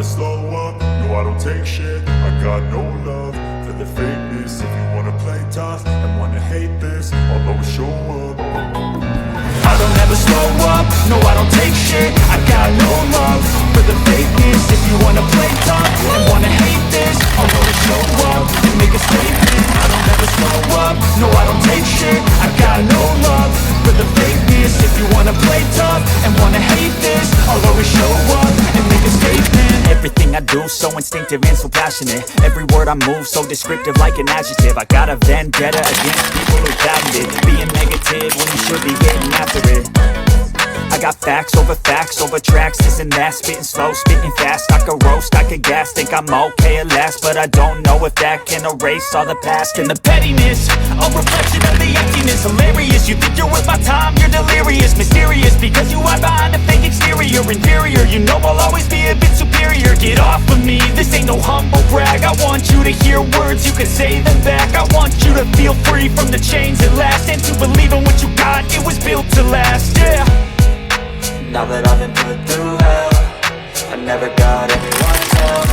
never slow up, no I don't take shit. I got no love for the fakeness. If you wanna play tough and wanna hate this, I'll always show up. I don't ever slow up, no I don't take shit. I got no love for the fakeness. If you wanna play tough and wanna hate this, I'll always show up and make a statement. I don't ever slow up, no I don't take shit. I got no love for the fakeness. If you wanna play tough and wanna hate this, I'll always show up and make a statement. Everything I do so instinctive and so passionate. Every word I move so descriptive like an adjective. I got a vendetta against people who patented being negative when you should be getting after it. I got facts over tracks, this and that. Spitting slow, spitting fast. I could roast, I could gas. Think I'm okay at last, but I don't know if that can erase all the past. And the pettiness, a reflection of the emptiness. Hilarious, you think you're worth my time, you're delirious. Mysterious, because you hide behind a fake exterior. Inferior, you know I'll always be a bit superior. Get off of me, this ain't no humble brag. I want you to hear words, you can say them back. I want you to feel free from the chains at last, and to believe in what you got, it was built to last, yeah. Now that I've been put through hell, I never got anyone's help.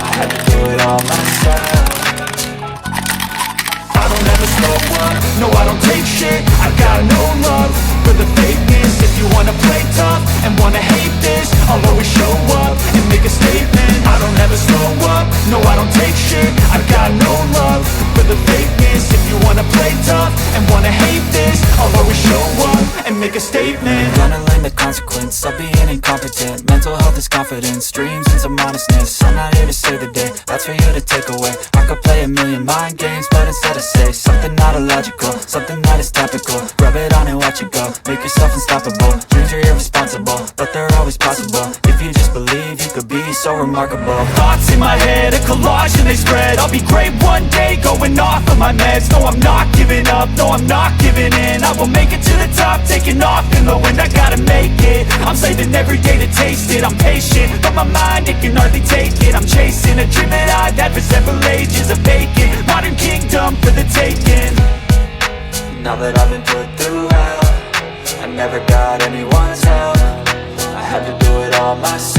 I had to do it all myself. I don't ever slow up, no I don't take shit. I got no love for the fakeness. If you wanna play tough and wanna hate this, I'll always show up and make a statement. I don't ever slow up, no I don't take shit. I got no love for the fakeness. If you wanna play tough and wanna hate this, I'll always show up and make a statement. Gonna learn the consequence of being incompetent. Mental health is confidence, dreams and some honestness. I'm not here to save the day, that's for you to take away. I could play a million mind games, but instead I say something not illogical, something that is topical. Rub it on and watch it go, make yourself unstoppable. Dreams are irresponsible, but they're always possible. If you just believe, you could be so remarkable. Thoughts in my head, a collage and they spread. I'll be great one day, going off of my meds. No, I'm not giving up, no, I'm not giving in. I will make it to the top, taking off in the wind. I gotta make it, I'm saving every day to taste it. I'm patient, but my mind, it can hardly take it. I'm chasing a dream that I've had for several ages. A vacant, modern kingdom for the taking. Now that I've been put through hell, I never got anyone's help. I had to do it all myself.